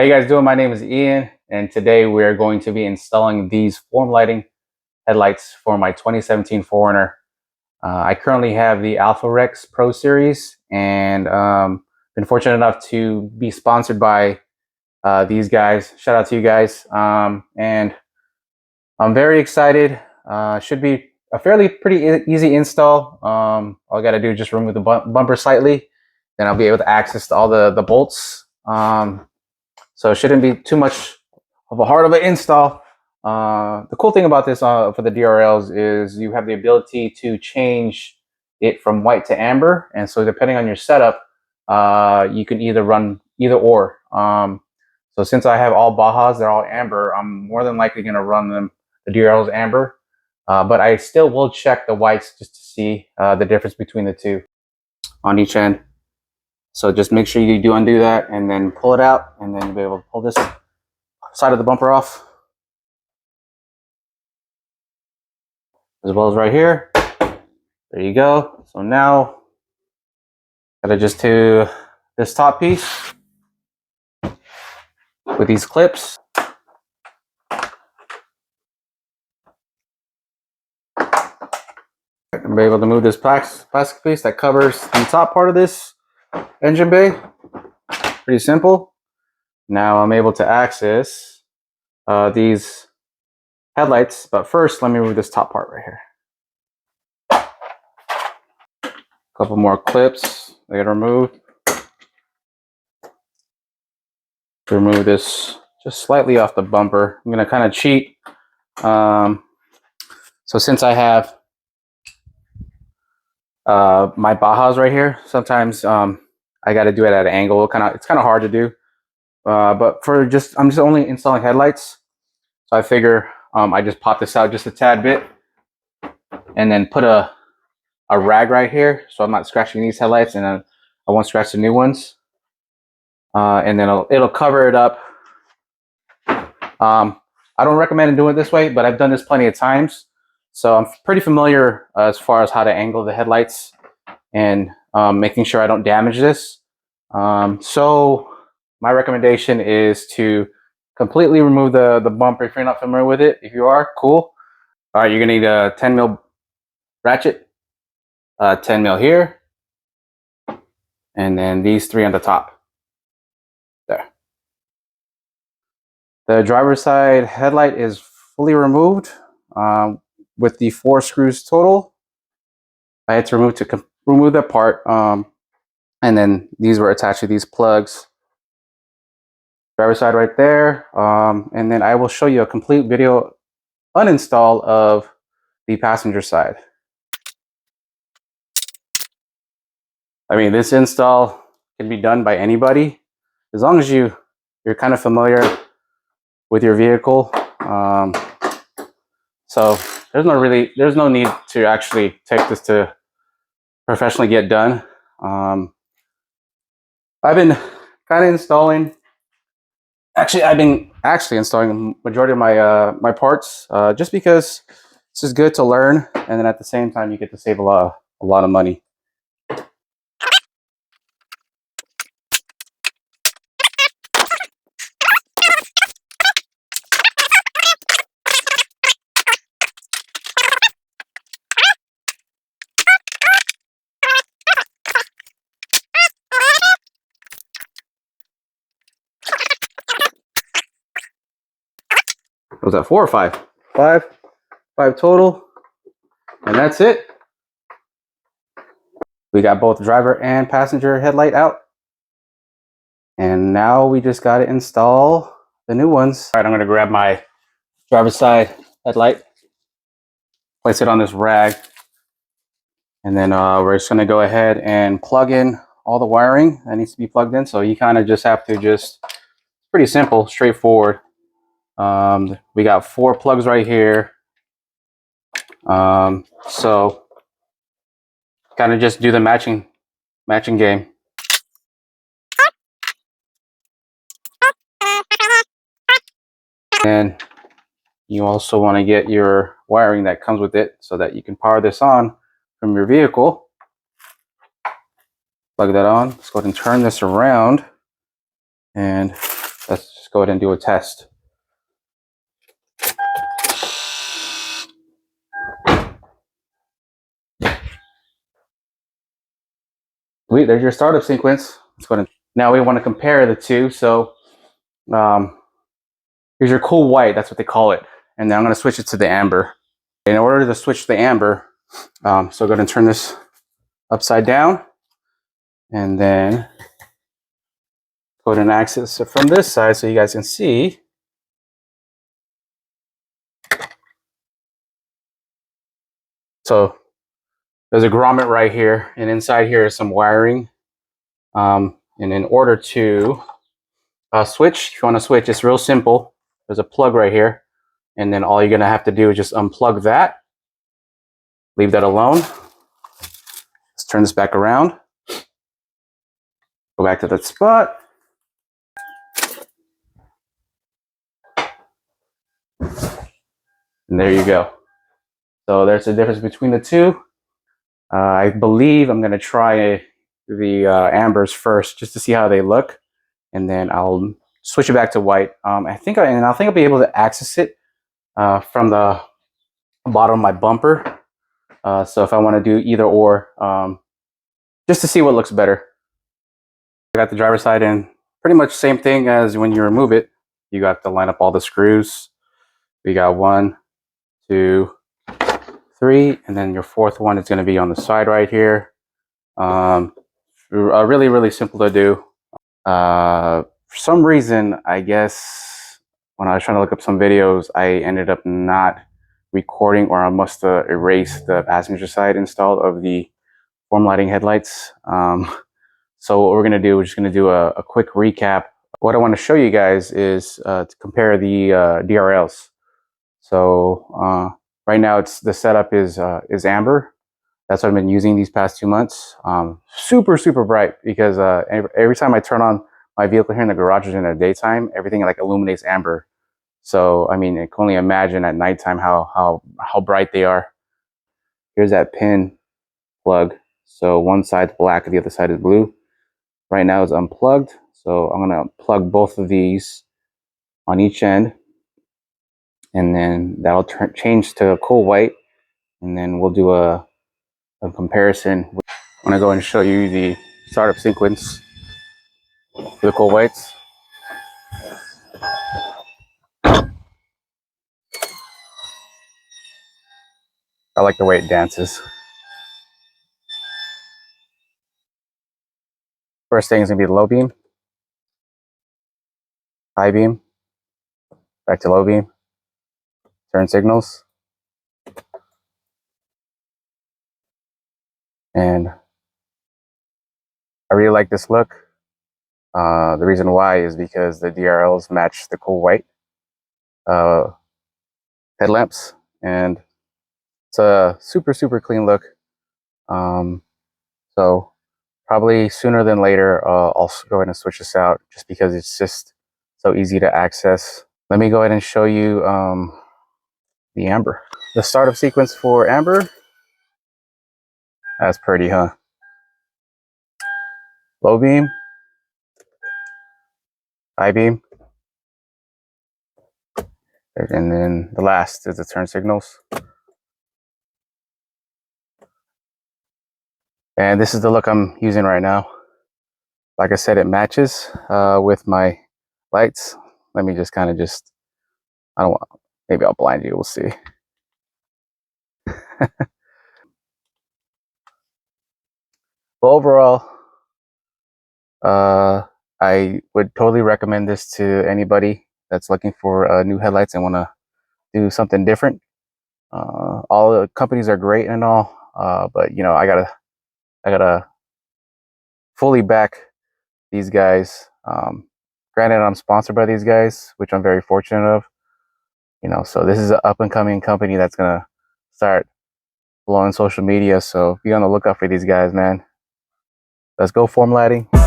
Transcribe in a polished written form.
How you guys doing? My name is Ian, and today we're going to be installing these FormLighting headlights for my 2017 4runner. I currently have the Alpha Rex Pro Series, and been fortunate enough to be sponsored by these guys. Shout out to you guys, and I'm very excited. Should be a pretty easy install. All I got to do is just remove the bumper slightly, then I'll be able to access all the bolts. So it shouldn't be too much of a hard of an install. The cool thing about this for the DRLs is you have the ability to change it from white to amber, and so depending on your setup, you can either run either or. So since I have all Bajas, they're all amber, I'm more than likely going to run the DRLs amber, but I still will check the whites just to see the difference between the two on each end. So just make sure you do undo that and then pull it out, and then you'll be able to pull this side of the bumper off, as well as right here. There you go. So now gotta just do this top piece with these clips. I'm able to move this plastic piece that covers the top part of this engine bay. Pretty simple. Now I'm able to access these headlights, but first let me remove this top part right here. A couple more clips I gotta remove. Remove this just slightly off the bumper. I'm gonna kind of cheat. So since I have my Bajas right here, sometimes I got to do it at an angle. It's kind of hard to do, but I'm just only installing headlights, so I figure I just pop this out just a tad bit, and then put a rag right here, so I'm not scratching these headlights, and then I won't scratch the new ones, and then it'll cover it up. I don't recommend doing it this way, but I've done this plenty of times, so I'm pretty familiar as far as how to angle the headlights and making sure I don't damage this. So my recommendation is to completely remove the bumper if you're not familiar with it. If you are, cool. All right, you're gonna need a 10 mil ratchet, 10 mil here, and then these three on the top. There. The driver's side headlight is fully removed with the 4 screws total. I had to remove that part, and then these were attached to these plugs. Driver's side right there, and then I will show you a complete video uninstall of the passenger side. I mean, this install can be done by anybody as long as you're kind of familiar with your vehicle. So there's no need to actually take this to professionally get done. I've been kind of installing. Actually, I've been installing the majority of my parts just because this is good to learn, and then at the same time you get to save a lot of money. Was that 4 or 5? 5 total, and that's it. We got both driver and passenger headlight out, and now we just got to install the new ones. All right, I'm going to grab my driver's side headlight, place it on this rag, and then we're just going to go ahead and plug in all the wiring that needs to be plugged in. So you kind of just have to pretty simple, straightforward. We got 4 plugs right here, so kind of just do the matching game. And you also want to get your wiring that comes with it so that you can power this on from your vehicle. Plug that on. Let's go ahead and turn this around, and let's just go ahead and do a test. There's your startup sequence. Let's go ahead. Now we want to compare the two. So here's your cool white. That's what they call it. And then I'm going to switch it to the amber. In order to switch to the amber, so go ahead and turn this upside down. And then go ahead and access it from this side so you guys can see. So there's a grommet right here, and inside here is some wiring. And in order to switch, if you want to switch, it's real simple. There's a plug right here, and then all you're gonna have to do is just unplug that, leave that alone. Let's turn this back around, go back to that spot. And there you go. So there's a difference between the two. I believe I'm gonna try the ambers first just to see how they look, and then I'll switch it back to white. I think I'll be able to access it from the bottom of my bumper. So if I want to do either or, just to see what looks better. I got the driver's side in. Pretty much same thing as when you remove it. You got to line up all the screws. We got 1, 2, 3, and then your fourth one is going to be on the side right here. Really, really simple to do. For some reason, I guess when I was trying to look up some videos, I ended up not recording, or I must have erased the passenger side install of the FormLighting headlights. So what we're going to do, we're just going to do a quick recap. What I want to show you guys is to compare the DRLs. So right now the setup is amber. That's what I've been using these past 2 months. Super, super bright, because every time I turn on my vehicle here in the garage in the daytime, everything like illuminates amber. So I mean, I can only imagine at nighttime how bright they are. Here's that pin plug. So one side's black, the other side is blue. Right now it's unplugged, so I'm gonna plug both of these on each end, and then that'll change to a cool white, and then we'll do a comparison. I'm gonna go and show you the startup sequence for the cool whites. I like the way it dances. First thing is gonna be the low beam, high beam, back to low beam, turn signals, and I really like this look. The reason why is because the DRLs match the cool white headlamps, and it's a super, super clean look. So probably sooner than later, I'll go ahead and switch this out, just because it's just so easy to access. Let me go ahead and show you the amber. The startup sequence for amber. That's pretty, huh? Low beam, high beam, and then the last is the turn signals. And this is the look I'm using right now. Like I said, it matches with my lights. Let me just kind of I don't want, maybe I'll blind you, we'll see. Well, overall, I would totally recommend this to anybody that's looking for new headlights and want to do something different. All the companies are great and all, but you know, I gotta fully back these guys. Granted, I'm sponsored by these guys, which I'm very fortunate of. You know, so this is an up and coming company that's gonna start blowing social media. So be on the lookout for these guys, man. Let's go, FormLighting.